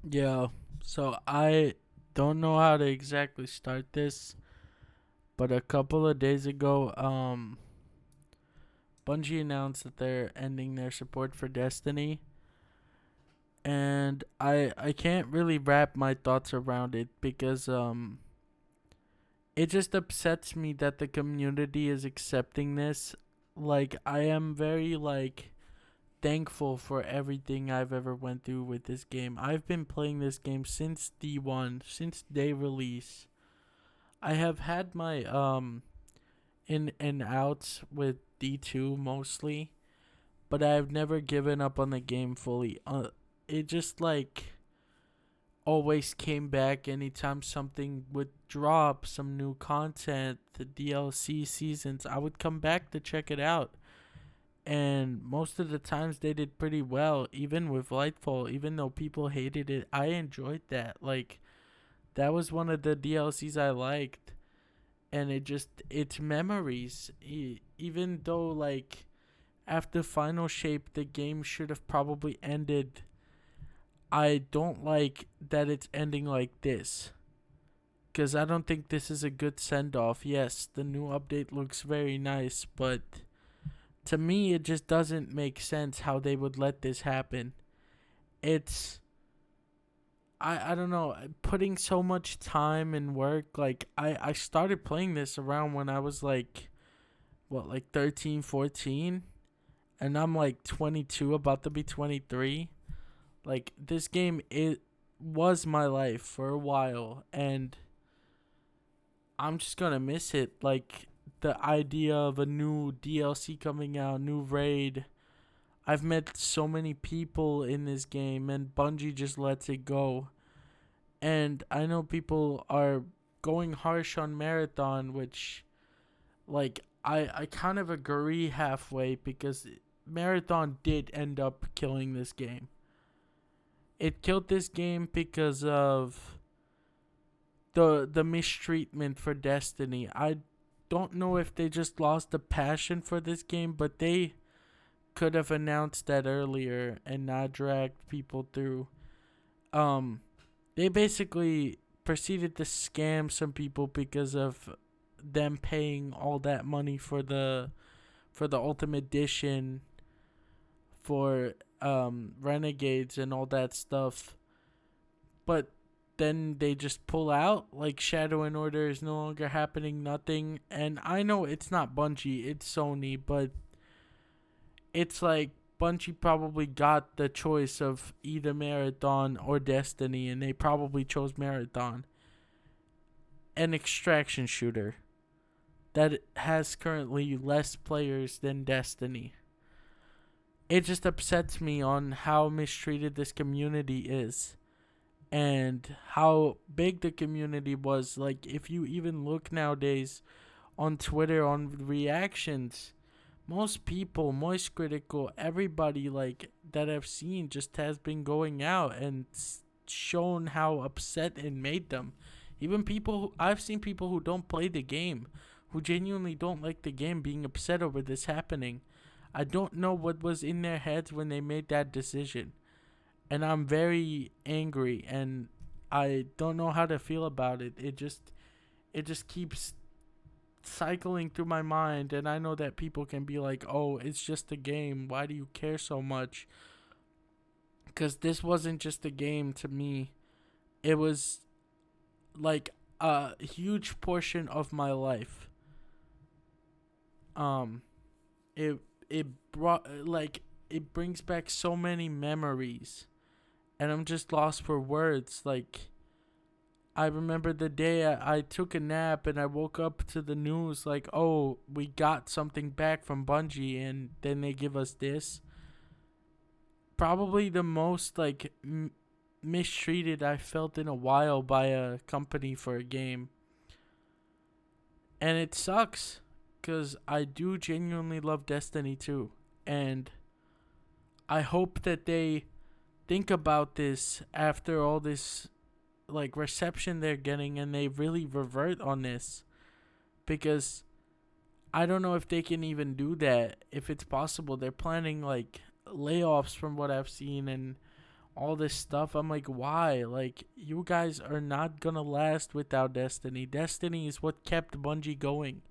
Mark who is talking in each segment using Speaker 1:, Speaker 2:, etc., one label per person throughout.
Speaker 1: Yeah, so I don't know how to exactly start this, but a couple of days ago, Bungie announced that they're ending their support for Destiny, and I can't really wrap my thoughts around it because it just upsets me that the community is accepting this. Like I am very thankful for everything I've ever went through with this game. I've been playing this game since D1, since day release. I have had my in and outs with D2 mostly, but I've never given up on the game fully. It just always came back anytime something would drop, some new content, the DLC seasons. I would come back to check it out. And most of the times they did pretty well, even with Lightfall. Even though people hated it, I enjoyed that. Like, that was one of the DLCs I liked. And it's memories. Even though, after Final Shape, the game should have probably ended. I don't like that it's ending like this. Because I don't think this is a good send off. Yes, the new update looks very nice, but to me, it just doesn't make sense how they would let this happen. It's. I don't know, putting so much time and work. I started playing this around when I was what, 13, 14? And I'm 22, about to be 23. Like, this game, it was my life for a while, and I'm just gonna miss it. Like, the idea of a new DLC coming out, new raid. I've met so many people in this game, and Bungie just lets it go. And I know people are going harsh on Marathon, which, I kind of agree halfway because Marathon did end up killing this game. It killed this game because of the mistreatment for Destiny. I don't know if they just lost the passion for this game, but they could have announced that earlier and not dragged people through. Um, they basically proceeded to scam some people because of them paying all that money for the Ultimate Edition, for Renegades and all that stuff. But then they just pull out, like Shadow and Order is no longer happening, nothing. And I know it's not Bungie, it's Sony, but it's like Bungie probably got the choice of either Marathon or Destiny, and they probably chose Marathon. An extraction shooter that has currently less players than Destiny. It just upsets me on how mistreated this community is and how big the community was. Like, if you even look nowadays on Twitter on reactions, most people, Moist Critical, everybody that I've seen just has been going out and shown how upset it made them. Even I've seen people who don't play the game, who genuinely don't like the game, being upset over this happening. I don't know what was in their heads when they made that decision. And I'm very angry, and I don't know how to feel about it. It just keeps cycling through my mind, and I know that people can be like, "Oh, it's just a game. Why do you care so much?" Cuz this wasn't just a game to me. It was like a huge portion of my life. Um it it brought it brings back so many memories, and I'm just lost for words. Like, I remember the day I took a nap and I woke up to the news like, oh, we got something back from Bungie, and then they give us this. Probably the most mistreated I felt in a while by a company for a game. And it sucks because I do genuinely love Destiny 2. And I hope that they think about this after all this reception they're getting, and they really revert on this, because I don't know if they can even do that, if it's possible. They're planning layoffs from what I've seen, and all this stuff. I'm like, why? Like, you guys are not gonna last without Destiny. Destiny is what kept Bungie going.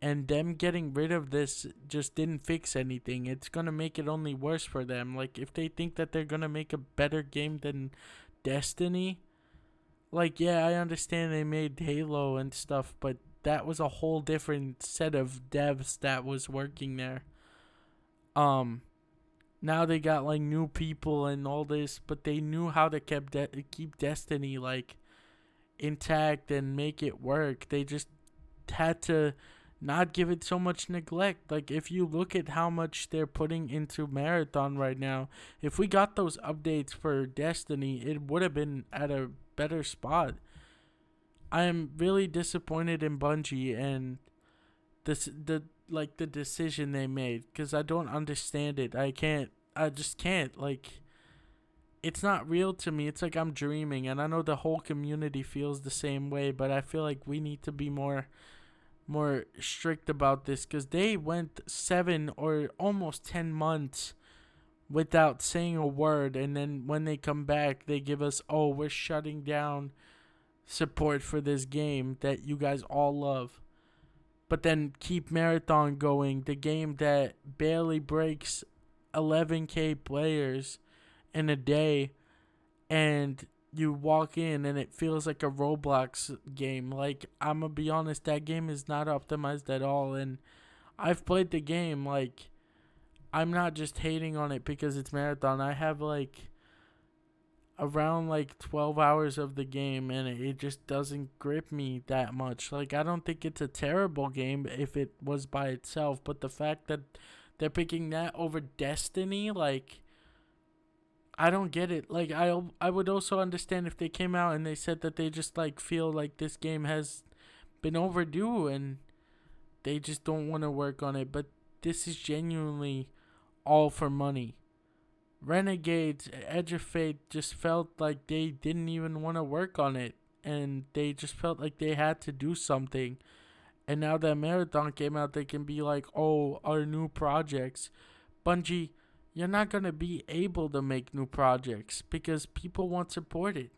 Speaker 1: And them getting rid of this just didn't fix anything. It's gonna make it only worse for them. Like, if they think that they're gonna make a better game than Destiny, like, yeah, I understand they made Halo and stuff, but that was a whole different set of devs that was working there. Um, Now they got like new people and all this, but they knew how to keep Destiny like intact and make it work. They just had to not give it so much neglect. Like, if you look at how much they're putting into Marathon right now, if we got those updates for Destiny, it would have been at a better spot. I am really disappointed in Bungie and the decision they made, because I don't understand it. I just can't. Like, it's not real to me. It's like I'm dreaming, and I know the whole community feels the same way, but I feel like we need to be more strict about this, because they went 7 or almost 10 months without saying a word, and then when they come back, they give us, oh, we're shutting down support for this game that you guys all love. But then keep Marathon going, the game that barely breaks 11K players in a day, and you walk in and it feels like a Roblox game. Like, I'm gonna be honest, that game is not optimized at all, and I've played the game. Like, I'm not just hating on it because it's Marathon. I have like around like 12 hours of the game, and it just doesn't grip me that much. Like, I don't think it's a terrible game if it was by itself, but the fact that they're picking that over Destiny, like, I don't get it. Like, I would also understand if they came out and they said that they just like feel like this game has been overdue and they just don't want to work on it, but this is genuinely all for money. Renegades, Edge of Fate just felt like they didn't even want to work on it, and they just felt like they had to do something. And now that Marathon came out, they can be like, oh, our new projects. Bungie, you're not going to be able to make new projects because people won't support it.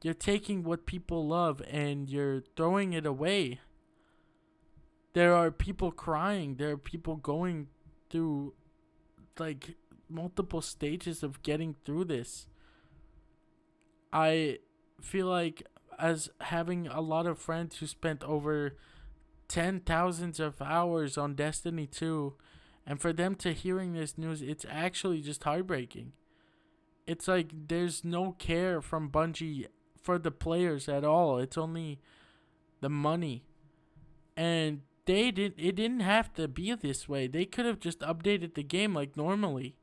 Speaker 1: You're taking what people love and you're throwing it away. There are people crying. There are people going through like multiple stages of getting through this. I feel like, as having a lot of friends who spent over 10,000s of hours on Destiny 2, and for them to hearing this news, it's actually just heartbreaking. It's like there's no care from Bungie for the players at all. It's only the money. And it didn't have to be this way. They could have just updated the game like normally.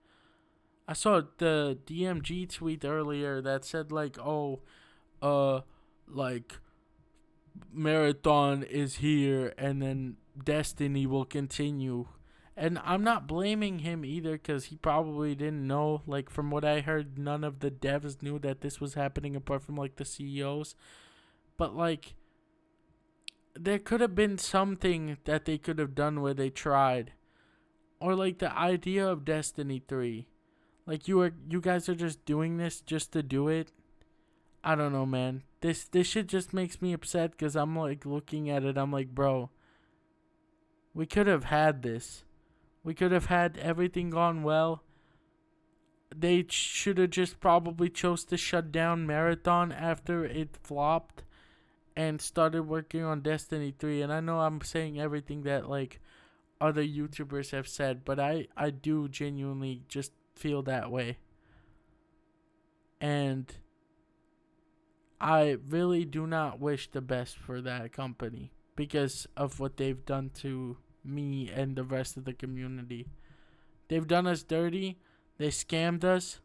Speaker 1: I saw the DMG tweet earlier that said like, oh, like Marathon is here and then Destiny will continue. And I'm not blaming him either, because he probably didn't know. Like, from what I heard, none of the devs knew that this was happening apart from like the CEOs. But like, there could have been something that they could have done where they tried. Or like the idea of Destiny 3. Like, you guys are just doing this just to do it. I don't know, man. This shit just makes me upset, because I'm like looking at it. I'm like, bro, we could have had this. We could have had everything gone well. They should have just probably chose to shut down Marathon after it flopped and started working on Destiny 3. And I know I'm saying everything that like other YouTubers have said, but I do genuinely just feel that way. And I really do not wish the best for that company because of what they've done to me and the rest of the community. They've done us dirty. They scammed us.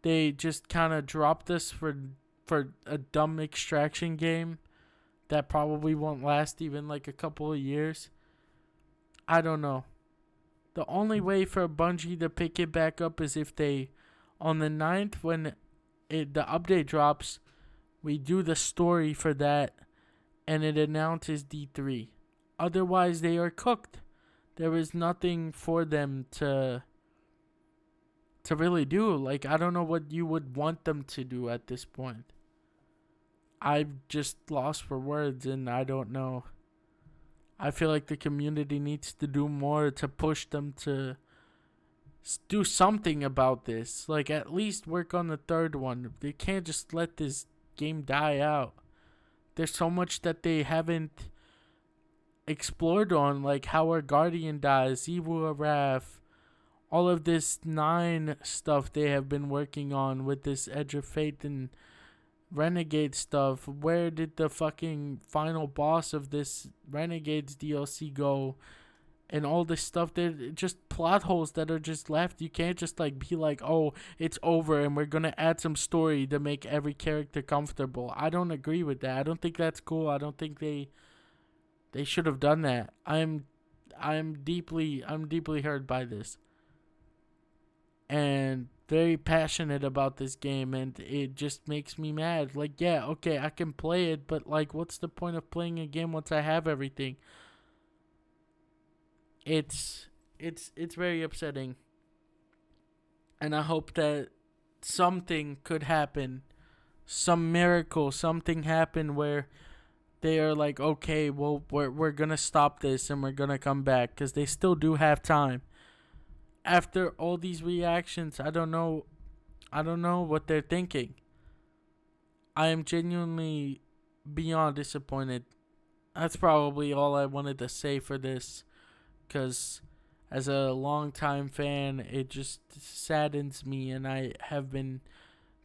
Speaker 1: They just kind of dropped us for a dumb extraction game that probably won't last even like a couple of years. I don't know. The only way for Bungie to pick it back up is if they, on the 9th, when the update drops, we do the story for that and it announces D3. Otherwise, they are cooked. There is nothing for them to to really do. Like, I don't know what you would want them to do at this point. I've just lost for words, and I don't know. I feel like the community needs to do more to push them to do something about this. Like, at least work on the third one. They can't just let this game die out. There's so much that they haven't explored on, like how our Guardian dies, Evu Araf, all of this 9 stuff they have been working on with this Edge of Fate and Renegade stuff. Where did the fucking final boss of this Renegades DLC go? And all this stuff, they're just plot holes that are just left. You can't just like be like, oh, it's over and we're gonna add some story to make every character comfortable. I don't agree with that. I don't think that's cool. I don't think they should have done that. I'm deeply hurt by this. And very passionate about this game, and it just makes me mad. Like, yeah, okay, I can play it, but like, what's the point of playing a game once I have everything? It's very upsetting, and I hope that something could happen, some miracle, something happen where they are like, okay, well, we're gonna stop this and we're gonna come back, because they still do have time. After all these reactions, I don't know what they're thinking. I am genuinely beyond disappointed. That's probably all I wanted to say for this, because as a longtime fan, it just saddens me, and I have been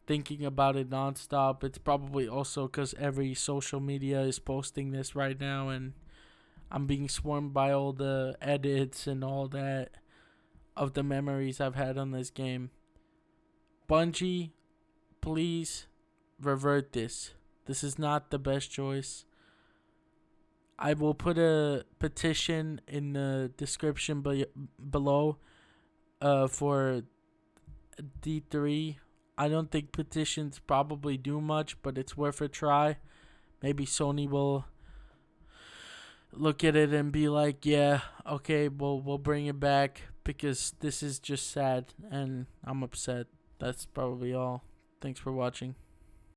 Speaker 1: thinking about it nonstop. It's probably also because every social media is posting this right now, and I'm being swarmed by all the edits and all that of the memories I've had on this game. Bungie, please revert this. This is not the best choice. I will put a petition in the description below for D3. I don't think petitions probably do much, but it's worth a try. Maybe Sony will look at it and be like, yeah, okay, we'll bring it back, because this is just sad and I'm upset. That's probably all. Thanks for watching.